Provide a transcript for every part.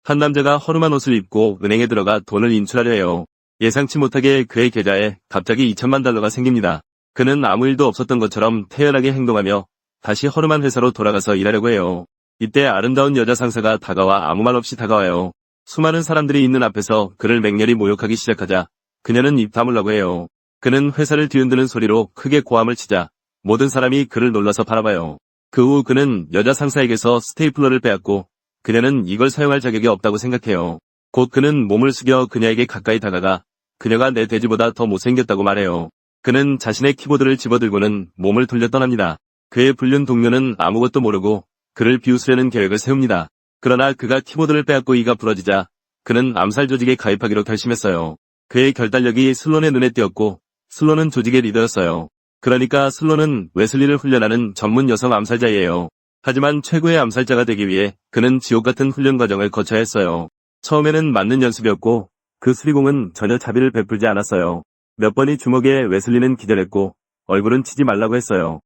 한 남자가 허름한 옷을 입고 은행에 들어가 돈을 인출하려 해요. 예상치 못하게 그의 계좌에 갑자기 2천만 달러가 생깁니다. 그는 아무 일도 없었던 것처럼 태연하게 행동하며 다시 허름한 회사로 돌아가서 일하려고 해요. 이때 아름다운 여자 상사가 다가와 아무 말 없이 다가와요. 수많은 사람들이 있는 앞에서 그를 맹렬히 모욕하기 시작하자 그녀는 입 다물라고 해요. 그는 회사를 뒤흔드는 소리로 크게 고함을 치자 모든 사람이 그를 놀라서 바라봐요. 그 후 그는 여자 상사에게서 스테이플러를 빼앗고 그녀는 이걸 사용할 자격이 없다고 생각해요. 곧 그는 몸을 숙여 그녀에게 가까이 다가가 그녀가 내 돼지보다 더 못생겼다고 말해요. 그는 자신의 키보드를 집어들고는 몸을 돌려 떠납니다. 그의 불륜 동료는 아무것도 모르고 그를 비웃으려는 계획을 세웁니다. 그러나 그가 키보드를 빼앗고 이가 부러지자 그는 암살 조직에 가입하기로 결심했어요. 그의 결단력이 슬론의 눈에 띄었고 슬론은 조직의 리더였어요. 그러니까 슬론은 웨슬리를 훈련하는 전문 여성 암살자예요. 하지만 최고의 암살자가 되기 위해 그는 지옥 같은 훈련 과정을 거쳐야 했어요. 처음에는 맞는 연습이었고 그 수리공은 전혀 자비를 베풀지 않았어요. 몇 번이 주먹에 웨슬리는 기절했고 얼굴은 치지 말라고 했어요.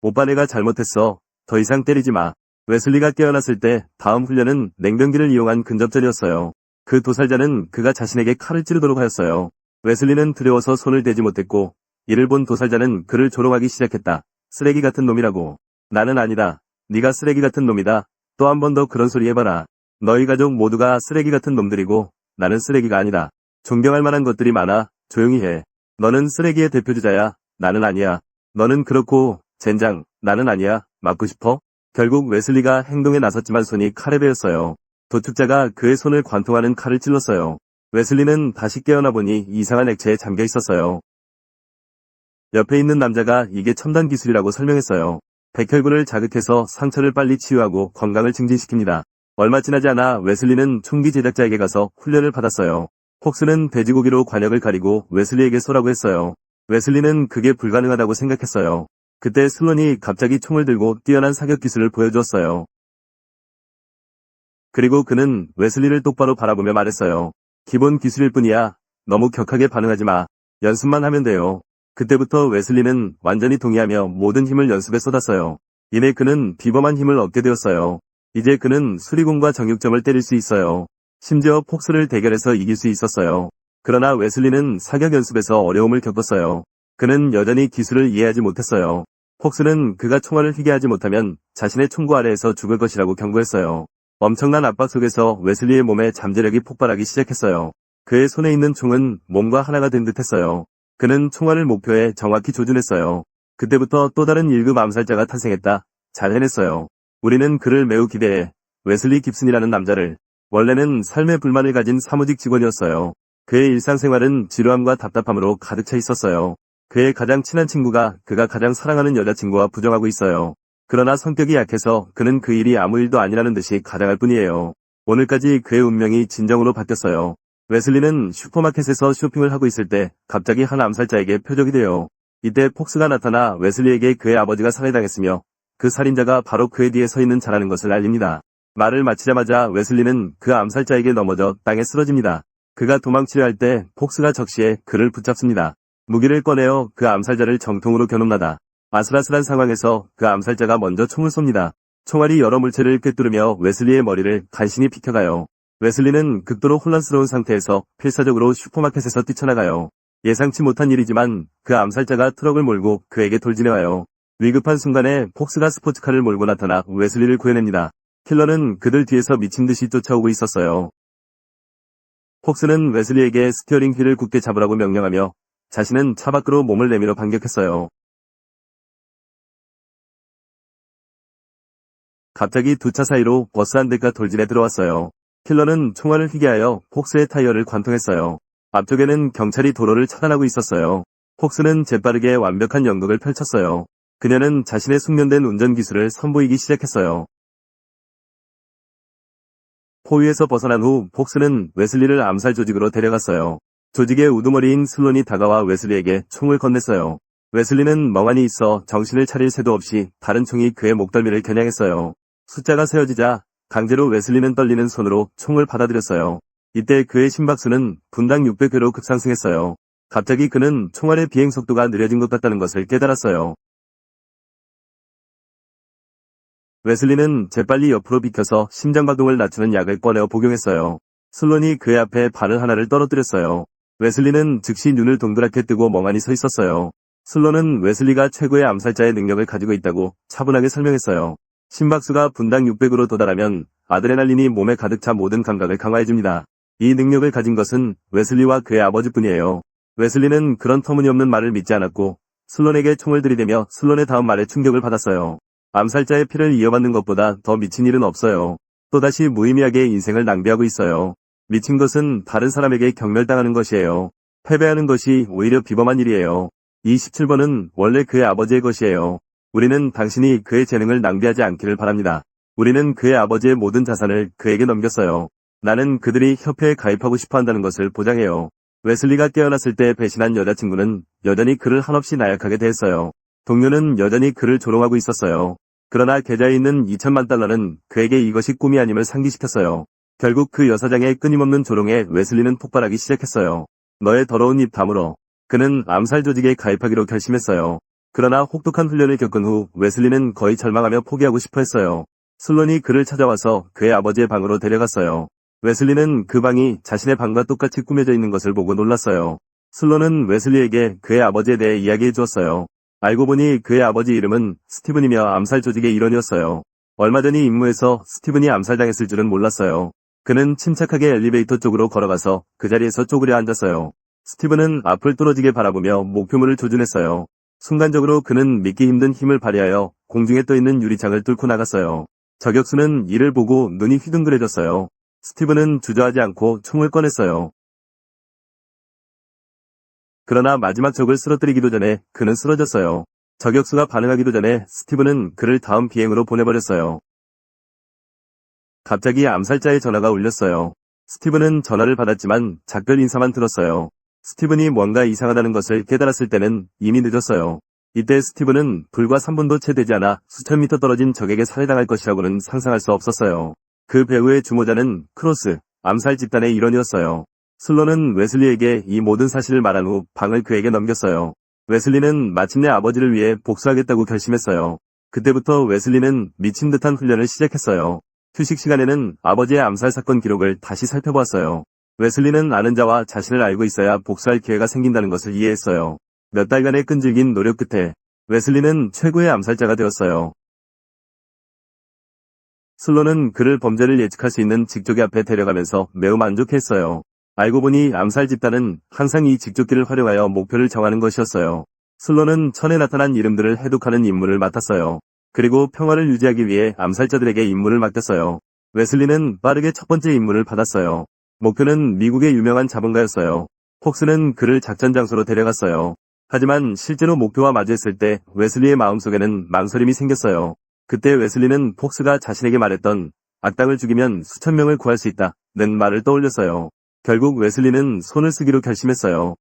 오빠 내가 잘못했어. 더 이상 때리지 마. 웨슬리가 깨어났을 때 다음 훈련은 냉병기를 이용한 근접전이었어요. 그 도살자는 그가 자신에게 칼을 찌르도록 하였어요. 웨슬리는 두려워서 손을 대지 못했고 이를 본 도살자는 그를 조롱하기 시작했다. 쓰레기 같은 놈이라고. 나는 아니다. 네가 쓰레기 같은 놈이다. 또 한 번 더 그런 소리 해봐라. 너희 가족 모두가 쓰레기 같은 놈들이고 나는 쓰레기가 아니다. 존경할 만한 것들이 많아. 조용히 해. 너는 쓰레기의 대표주자야. 나는 아니야. 너는 그렇고 젠장. 나는 아니야. 맞고 싶어? 결국 웨슬리가 행동에 나섰지만 손이 칼에 베었어요. 도축자가 그의 손을 관통하는 칼을 찔렀어요. 웨슬리는 다시 깨어나 보니 이상한 액체에 잠겨 있었어요. 옆에 있는 남자가 이게 첨단 기술이라고 설명했어요. 백혈구를 자극해서 상처를 빨리 치유하고 건강을 증진시킵니다. 얼마 지나지 않아 웨슬리는 총기 제작자에게 가서 훈련을 받았어요. 폭스는 돼지고기로 관역을 가리고 웨슬리에게 쏘라고 했어요. 웨슬리는 그게 불가능하다고 생각했어요. 그때 슬론이 갑자기 총을 들고 뛰어난 사격 기술을 보여주었어요. 그리고 그는 웨슬리를 똑바로 바라보며 말했어요. 기본 기술일 뿐이야. 너무 격하게 반응하지 마. 연습만 하면 돼요. 그때부터 웨슬리는 완전히 동의하며 모든 힘을 연습에 쏟았어요. 이내 그는 비범한 힘을 얻게 되었어요. 이제 그는 수리공과 정육점을 때릴 수 있어요. 심지어 폭스를 대결해서 이길 수 있었어요. 그러나 웨슬리는 사격 연습에서 어려움을 겪었어요. 그는 여전히 기술을 이해하지 못했어요. 폭스는 그가 총알을 휘게 하지 못하면 자신의 총구 아래에서 죽을 것이라고 경고했어요. 엄청난 압박 속에서 웨슬리의 몸에 잠재력이 폭발하기 시작했어요. 그의 손에 있는 총은 몸과 하나가 된 듯했어요. 그는 총알을 목표에 정확히 조준했어요. 그때부터 또 다른 1급 암살자가 탄생했다. 잘 해냈어요. 우리는 그를 매우 기대해. 웨슬리 깁슨이라는 남자를. 원래는 삶의 불만을 가진 사무직 직원이었어요. 그의 일상생활은 지루함과 답답함으로 가득 차 있었어요. 그의 가장 친한 친구가 그가 가장 사랑하는 여자친구와 부정하고 있어요. 그러나 성격이 약해서 그는 그 일이 아무 일도 아니라는 듯이 가장할 뿐이에요. 오늘까지 그의 운명이 진정으로 바뀌었어요. 웨슬리는 슈퍼마켓에서 쇼핑을 하고 있을 때 갑자기 한 암살자에게 표적이 돼요. 이때 폭스가 나타나 웨슬리에게 그의 아버지가 살해당했으며 그 살인자가 바로 그의 뒤에 서 있는 자라는 것을 알립니다. 말을 마치자마자 웨슬리는 그 암살자에게 넘어져 땅에 쓰러집니다. 그가 도망치려 할 때 폭스가 적시에 그를 붙잡습니다. 무기를 꺼내어 그 암살자를 정통으로 겨눕나다. 아슬아슬한 상황에서 그 암살자가 먼저 총을 쏩니다. 총알이 여러 물체를 꿰뚫으며 웨슬리의 머리를 간신히 비켜가요. 웨슬리는 극도로 혼란스러운 상태에서 필사적으로 슈퍼마켓에서 뛰쳐나가요. 예상치 못한 일이지만 그 암살자가 트럭을 몰고 그에게 돌진해와요. 위급한 순간에 폭스가 스포츠카를 몰고 나타나 웨슬리를 구해냅니다. 킬러는 그들 뒤에서 미친 듯이 쫓아오고 있었어요. 폭스는 웨슬리에게 스티어링 휠을 굳게 잡으라고 명령하며 자신은 차 밖으로 몸을 내밀어 반격했어요. 갑자기 두 차 사이로 버스 한 대가 돌진해 들어왔어요. 킬러는 총알을 휘게 하여 폭스의 타이어를 관통했어요. 앞쪽에는 경찰이 도로를 차단하고 있었어요. 폭스는 재빠르게 완벽한 연극을 펼쳤어요. 그녀는 자신의 숙련된 운전 기술을 선보이기 시작했어요. 포위에서 벗어난 후 폭스는 웨슬리를 암살 조직으로 데려갔어요. 조직의 우두머리인 슬론이 다가와 웨슬리에게 총을 건넸어요. 웨슬리는 멍하니 있어 정신을 차릴 새도 없이 다른 총이 그의 목덜미를 겨냥했어요. 숫자가 세어지자 강제로 웨슬리는 떨리는 손으로 총을 받아들였어요. 이때 그의 심박수는 분당 600회로 급상승했어요. 갑자기 그는 총알의 비행 속도가 느려진 것 같다는 것을 깨달았어요. 웨슬리는 재빨리 옆으로 비켜서 심장박동을 낮추는 약을 꺼내어 복용했어요. 슬론이 그의 앞에 바늘 하나를 떨어뜨렸어요. 웨슬리는 즉시 눈을 동그랗게 뜨고 멍하니 서 있었어요. 슬론은 웨슬리가 최고의 암살자의 능력을 가지고 있다고 차분하게 설명했어요. 심박수가 분당 600으로 도달하면 아드레날린이 몸에 가득 차 모든 감각을 강화해줍니다. 이 능력을 가진 것은 웨슬리와 그의 아버지뿐이에요. 웨슬리는 그런 터무니없는 말을 믿지 않았고 슬론에게 총을 들이대며 슬론의 다음 말에 충격을 받았어요. 암살자의 피를 이어받는 것보다 더 미친 일은 없어요. 또다시 무의미하게 인생을 낭비하고 있어요. 미친 것은 다른 사람에게 경멸당하는 것이에요. 패배하는 것이 오히려 비범한 일이에요. 이 17번은 원래 그의 아버지의 것이에요. 우리는 당신이 그의 재능을 낭비하지 않기를 바랍니다. 우리는 그의 아버지의 모든 자산을 그에게 넘겼어요. 나는 그들이 협회에 가입하고 싶어 한다는 것을 보장해요. 웨슬리가 깨어났을 때 배신한 여자친구는 여전히 그를 한없이 나약하게 대했어요. 동료는 여전히 그를 조롱하고 있었어요. 그러나 계좌에 있는 2천만 달러는 그에게 이것이 꿈이 아님을 상기시켰어요. 결국 그 여사장의 끊임없는 조롱에 웨슬리는 폭발하기 시작했어요. 너의 더러운 입 다물어. 그는 암살 조직에 가입하기로 결심했어요. 그러나 혹독한 훈련을 겪은 후 웨슬리는 거의 절망하며 포기하고 싶어 했어요. 슬론이 그를 찾아와서 그의 아버지의 방으로 데려갔어요. 웨슬리는 그 방이 자신의 방과 똑같이 꾸며져 있는 것을 보고 놀랐어요. 슬론은 웨슬리에게 그의 아버지에 대해 이야기해 주었어요. 알고 보니 그의 아버지 이름은 스티븐이며 암살 조직의 일원이었어요. 얼마 전 이 임무에서 스티븐이 암살당했을 줄은 몰랐어요. 그는 침착하게 엘리베이터 쪽으로 걸어가서 그 자리에서 쪼그려 앉았어요. 스티븐은 앞을 뚫어지게 바라보며 목표물을 조준했어요. 순간적으로 그는 믿기 힘든 힘을 발휘하여 공중에 떠있는 유리창을 뚫고 나갔어요. 저격수는 이를 보고 눈이 휘둥그레졌어요. 스티븐은 주저하지 않고 총을 꺼냈어요. 그러나 마지막 적을 쓰러뜨리기도 전에 그는 쓰러졌어요. 저격수가 반응하기도 전에 스티븐은 그를 다음 비행으로 보내버렸어요. 갑자기 암살자의 전화가 울렸어요. 스티븐은 전화를 받았지만 작별 인사만 들었어요. 스티븐이 뭔가 이상하다는 것을 깨달았을 때는 이미 늦었어요. 이때 스티븐은 불과 3분도 채 되지 않아 수천 미터 떨어진 적에게 살해당할 것이라고는 상상할 수 없었어요. 그 배우의 주모자는 크로스, 암살 집단의 일원이었어요. 슬론은 웨슬리에게 이 모든 사실을 말한 후 방을 그에게 넘겼어요. 웨슬리는 마침내 아버지를 위해 복수하겠다고 결심했어요. 그때부터 웨슬리는 미친 듯한 훈련을 시작했어요. 휴식 시간에는 아버지의 암살 사건 기록을 다시 살펴보았어요. 웨슬리는 아는 자와 자신을 알고 있어야 복수할 기회가 생긴다는 것을 이해했어요. 몇 달간의 끈질긴 노력 끝에 웨슬리는 최고의 암살자가 되었어요. 슬론은 그를 범죄를 예측할 수 있는 직조기 앞에 데려가면서 매우 만족했어요. 알고 보니 암살 집단은 항상 이 직조기를 활용하여 목표를 정하는 것이었어요. 슬론은 천에 나타난 이름들을 해독하는 임무를 맡았어요. 그리고 평화를 유지하기 위해 암살자들에게 임무를 맡겼어요. 웨슬리는 빠르게 첫 번째 임무를 받았어요. 목표는 미국의 유명한 자본가였어요. 폭스는 그를 작전 장소로 데려갔어요. 하지만 실제로 목표와 마주했을 때 웨슬리의 마음속에는 망설임이 생겼어요. 그때 웨슬리는 폭스가 자신에게 말했던 악당을 죽이면 수천 명을 구할 수 있다는 말을 떠올렸어요. 결국 웨슬리는 손을 쓰기로 결심했어요.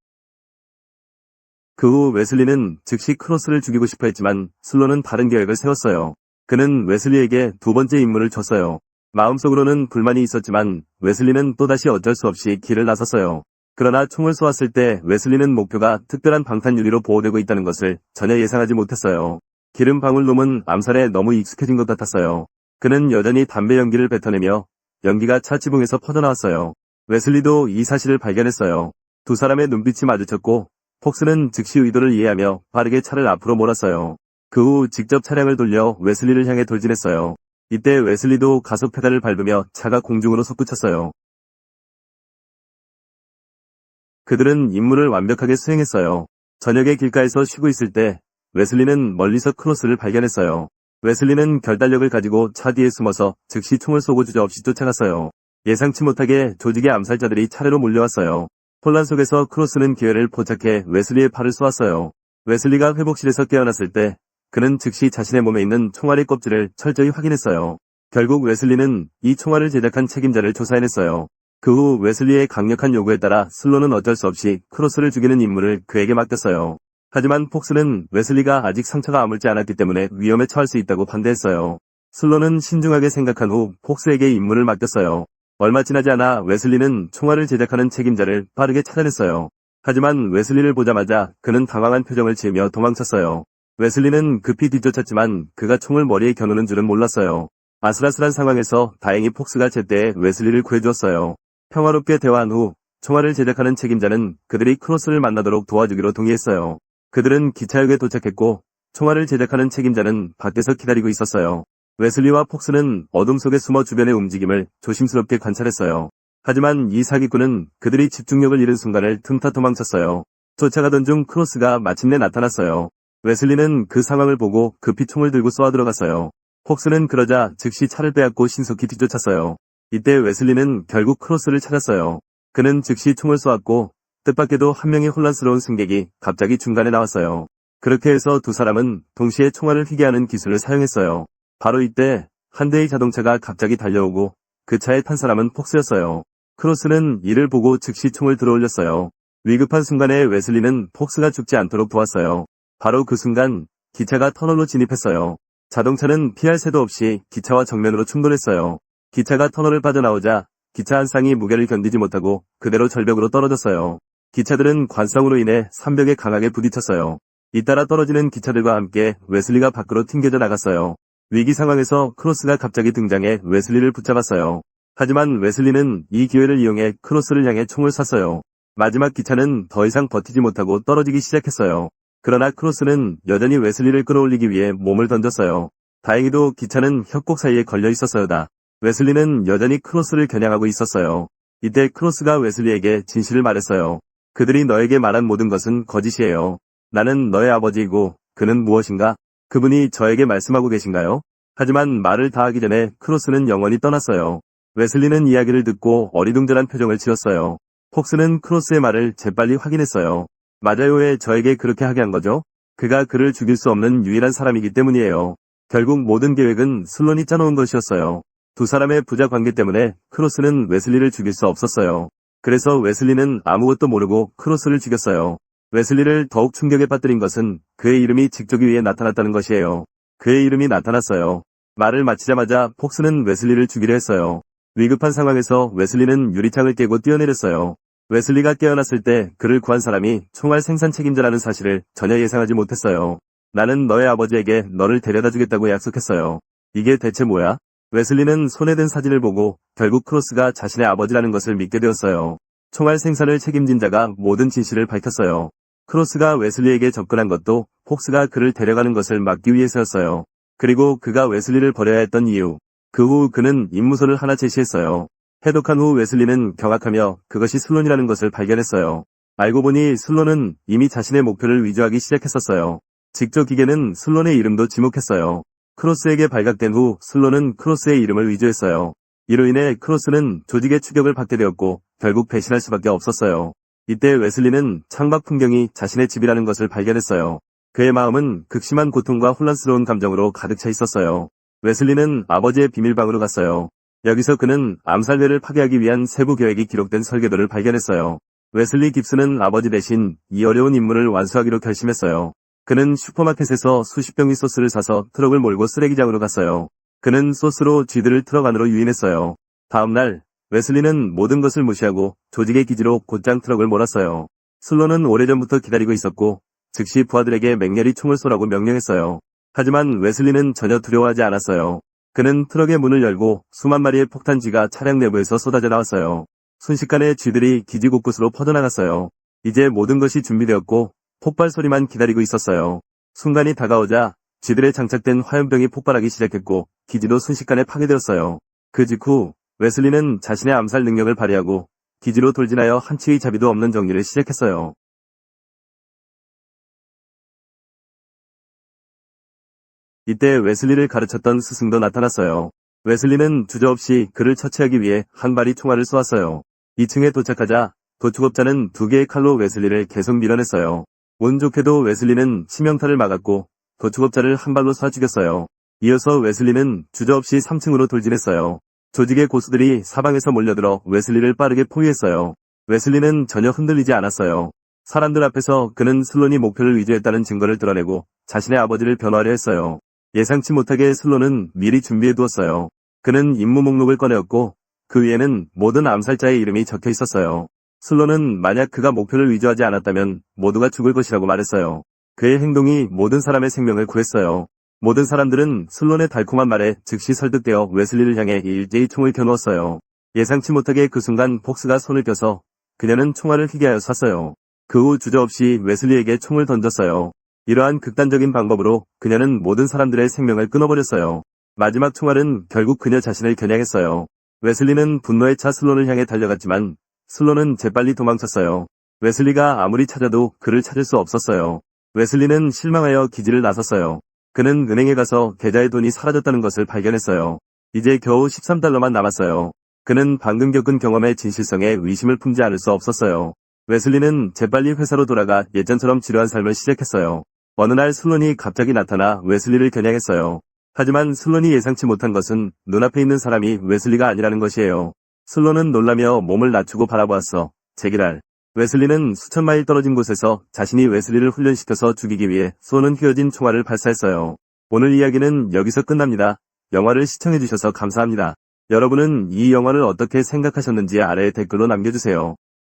그 후 웨슬리는 즉시 크로스를 죽이고 싶어 했지만 슬론은 다른 계획을 세웠어요. 그는 웨슬리에게 두 번째 임무를 줬어요. 마음속으로는 불만이 있었지만 웨슬리는 또다시 어쩔 수 없이 길을 나섰어요. 그러나 총을 쏘았을 때 웨슬리는 목표가 특별한 방탄 유리로 보호되고 있다는 것을 전혀 예상하지 못했어요. 기름 방울놈은 암살에 너무 익숙해진 것 같았어요. 그는 여전히 담배 연기를 뱉어내며 연기가 차 지붕에서 퍼져나왔어요. 웨슬리도 이 사실을 발견했어요. 두 사람의 눈빛이 마주쳤고 폭스는 즉시 의도를 이해하며 빠르게 차를 앞으로 몰았어요. 그 후 직접 차량을 돌려 웨슬리를 향해 돌진했어요. 이때 웨슬리도 가속 페달을 밟으며 차가 공중으로 솟구쳤어요. 그들은 임무를 완벽하게 수행했어요. 저녁에 길가에서 쉬고 있을 때 웨슬리는 멀리서 크로스를 발견했어요. 웨슬리는 결단력을 가지고 차 뒤에 숨어서 즉시 총을 쏘고 주저없이 쫓아갔어요. 예상치 못하게 조직의 암살자들이 차례로 몰려왔어요. 혼란 속에서 크로스는 기회를 포착해 웨슬리의 팔을 쏘았어요. 웨슬리가 회복실에서 깨어났을 때 그는 즉시 자신의 몸에 있는 총알의 껍질을 철저히 확인했어요. 결국 웨슬리는 이 총알을 제작한 책임자를 조사해냈어요. 그 후 웨슬리의 강력한 요구에 따라 슬론은 어쩔 수 없이 크로스를 죽이는 임무를 그에게 맡겼어요. 하지만 폭스는 웨슬리가 아직 상처가 아물지 않았기 때문에 위험에 처할 수 있다고 반대했어요. 슬론은 신중하게 생각한 후 폭스에게 임무를 맡겼어요. 얼마 지나지 않아 웨슬리는 총알을 제작하는 책임자를 빠르게 찾아냈어요. 하지만 웨슬리를 보자마자 그는 당황한 표정을 지으며 도망쳤어요. 웨슬리는 급히 뒤쫓았지만 그가 총을 머리에 겨누는 줄은 몰랐어요. 아슬아슬한 상황에서 다행히 폭스가 제때 웨슬리를 구해주었어요. 평화롭게 대화한 후 총알을 제작하는 책임자는 그들이 크로스를 만나도록 도와주기로 동의했어요. 그들은 기차역에 도착했고 총알을 제작하는 책임자는 밖에서 기다리고 있었어요. 웨슬리와 폭스는 어둠 속에 숨어 주변의 움직임을 조심스럽게 관찰했어요. 하지만 이 사기꾼은 그들이 집중력을 잃은 순간을 틈타 도망쳤어요. 쫓아가던 중 크로스가 마침내 나타났어요. 웨슬리는 그 상황을 보고 급히 총을 들고 쏘아 들어갔어요. 폭스는 그러자 즉시 차를 빼앗고 신속히 뒤쫓았어요. 이때 웨슬리는 결국 크로스를 찾았어요. 그는 즉시 총을 쏘았고 뜻밖에도 한 명의 혼란스러운 승객이 갑자기 중간에 나왔어요. 그렇게 해서 두 사람은 동시에 총알을 휘게 하는 기술을 사용했어요. 바로 이때 한 대의 자동차가 갑자기 달려오고 그 차에 탄 사람은 폭스였어요. 크로스는 이를 보고 즉시 총을 들어올렸어요. 위급한 순간에 웨슬리는 폭스가 죽지 않도록 도왔어요. 바로 그 순간 기차가 터널로 진입했어요. 자동차는 피할 새도 없이 기차와 정면으로 충돌했어요. 기차가 터널을 빠져나오자 기차 한 쌍이 무게를 견디지 못하고 그대로 절벽으로 떨어졌어요. 기차들은 관성으로 인해 산벽에 강하게 부딪혔어요. 잇따라 떨어지는 기차들과 함께 웨슬리가 밖으로 튕겨져 나갔어요. 위기 상황에서 크로스가 갑자기 등장해 웨슬리를 붙잡았어요. 하지만 웨슬리는 이 기회를 이용해 크로스를 향해 총을 쐈어요. 마지막 기차는 더 이상 버티지 못하고 떨어지기 시작했어요. 그러나 크로스는 여전히 웨슬리를 끌어올리기 위해 몸을 던졌어요. 다행히도 기차는 협곡 사이에 걸려 있었어요다. 웨슬리는 여전히 크로스를 겨냥하고 있었어요. 이때 크로스가 웨슬리에게 진실을 말했어요. 그들이 너에게 말한 모든 것은 거짓이에요. 나는 너의 아버지이고 그는 무엇인가? 그분이 저에게 말씀하고 계신가요? 하지만 말을 다 하기 전에 크로스는 영원히 떠났어요. 웨슬리는 이야기를 듣고 어리둥절한 표정을 지었어요. 폭스는 크로스의 말을 재빨리 확인했어요. 맞아요. 왜 저에게 그렇게 하게 한 거죠? 그가 그를 죽일 수 없는 유일한 사람이기 때문이에요. 결국 모든 계획은 슬론이 짜놓은 것이었어요. 두 사람의 부자 관계 때문에 크로스는 웨슬리를 죽일 수 없었어요. 그래서 웨슬리는 아무것도 모르고 크로스를 죽였어요. 웨슬리를 더욱 충격에 빠뜨린 것은 그의 이름이 직접 위에 나타났다는 것이에요. 그의 이름이 나타났어요. 말을 마치자마자 폭스는 웨슬리를 죽이려 했어요. 위급한 상황에서 웨슬리는 유리창을 깨고 뛰어내렸어요. 웨슬리가 깨어났을 때 그를 구한 사람이 총알 생산 책임자라는 사실을 전혀 예상하지 못했어요. 나는 너의 아버지에게 너를 데려다 주겠다고 약속했어요. 이게 대체 뭐야? 웨슬리는 손에 든 사진을 보고 결국 크로스가 자신의 아버지라는 것을 믿게 되었어요. 총알 생산을 책임진 자가 모든 진실을 밝혔어요. 크로스가 웨슬리에게 접근한 것도 폭스가 그를 데려가는 것을 막기 위해서였어요. 그리고 그가 웨슬리를 버려야 했던 이유. 그 후 그는 임무서를 하나 제시했어요. 해독한 후 웨슬리는 경악하며 그것이 슬론이라는 것을 발견했어요. 알고 보니 슬론은 이미 자신의 목표를 위조하기 시작했었어요. 직접 기계는 슬론의 이름도 지목했어요. 크로스에게 발각된 후 슬론은 크로스의 이름을 위조했어요. 이로 인해 크로스는 조직의 추격을 받게 되었고 결국 배신할 수밖에 없었어요. 이때 웨슬리는 창밖 풍경이 자신의 집이라는 것을 발견했어요. 그의 마음은 극심한 고통과 혼란스러운 감정으로 가득 차 있었어요. 웨슬리는 아버지의 비밀방으로 갔어요. 여기서 그는 암살대를 파괴하기 위한 세부 계획이 기록된 설계도를 발견했어요. 웨슬리 깁스는 아버지 대신 이 어려운 임무를 완수하기로 결심했어요. 그는 슈퍼마켓에서 수십 병의 소스를 사서 트럭을 몰고 쓰레기장으로 갔어요. 그는 소스로 쥐들을 트럭 안으로 유인했어요. 다음 날 웨슬리는 모든 것을 무시하고 조직의 기지로 곧장 트럭을 몰았어요. 슬론은 오래전부터 기다리고 있었고 즉시 부하들에게 맹렬히 총을 쏘라고 명령했어요. 하지만 웨슬리는 전혀 두려워하지 않았어요. 그는 트럭의 문을 열고 수만 마리의 폭탄쥐가 차량 내부에서 쏟아져 나왔어요. 순식간에 쥐들이 기지 곳곳으로 퍼져나갔어요. 이제 모든 것이 준비되었고 폭발 소리만 기다리고 있었어요. 순간이 다가오자 쥐들에 장착된 화염병이 폭발하기 시작했고 기지도 순식간에 파괴되었어요. 그 직후 웨슬리는 자신의 암살 능력을 발휘하고 기지로 돌진하여 한치의 자비도 없는 정리를 시작했어요. 이때 웨슬리를 가르쳤던 스승도 나타났어요. 웨슬리는 주저없이 그를 처치하기 위해 한 발이 총알을 쏘았어요. 2층에 도착하자 도축업자는 두 개의 칼로 웨슬리를 계속 밀어냈어요. 운 좋게도 웨슬리는 치명타를 막았고 도축업자를 한 발로 쏴 죽였어요. 이어서 웨슬리는 주저없이 3층으로 돌진했어요. 조직의 고수들이 사방에서 몰려들어 웨슬리를 빠르게 포위했어요. 웨슬리는 전혀 흔들리지 않았어요. 사람들 앞에서 그는 슬론이 목표를 위조했다는 증거를 드러내고 자신의 아버지를 변호하려 했어요. 예상치 못하게 슬론은 미리 준비해두었어요. 그는 임무 목록을 꺼내었고 그 위에는 모든 암살자의 이름이 적혀 있었어요. 슬론은 만약 그가 목표를 위조하지 않았다면 모두가 죽을 것이라고 말했어요. 그의 행동이 모든 사람의 생명을 구했어요. 모든 사람들은 슬론의 달콤한 말에 즉시 설득되어 웨슬리를 향해 일제히 총을 겨누었어요. 예상치 못하게 그 순간 폭스가 손을 껴서 그녀는 총알을 희게하여 쐈어요. 그 후 주저없이 웨슬리에게 총을 던졌어요. 이러한 극단적인 방법으로 그녀는 모든 사람들의 생명을 끊어버렸어요. 마지막 총알은 결국 그녀 자신을 겨냥했어요. 웨슬리는 분노에 차 슬론을 향해 달려갔지만 슬론은 재빨리 도망쳤어요. 웨슬리가 아무리 찾아도 그를 찾을 수 없었어요. 웨슬리는 실망하여 기지를 나섰어요. 그는 은행에 가서 계좌의 돈이 사라졌다는 것을 발견했어요. 이제 겨우 13달러만 남았어요. 그는 방금 겪은 경험의 진실성에 의심을 품지 않을 수 없었어요. 웨슬리는 재빨리 회사로 돌아가 예전처럼 지루한 삶을 시작했어요. 어느 날 슬론이 갑자기 나타나 웨슬리를 겨냥했어요. 하지만 슬론이 예상치 못한 것은 눈앞에 있는 사람이 웨슬리가 아니라는 것이에요. 슬론은 놀라며 몸을 낮추고 바라보았어. 제기랄. 웨슬리는 수천 마일 떨어진 곳에서 자신이 웨슬리를 훈련시켜서 죽이기 위해 쏘는 휘어진 총알을 발사했어요. 오늘 이야기는 여기서 끝납니다. 영화를 시청해주셔서 감사합니다. 여러분은 이 영화를 어떻게 생각하셨는지 아래 댓글로 남겨주세요.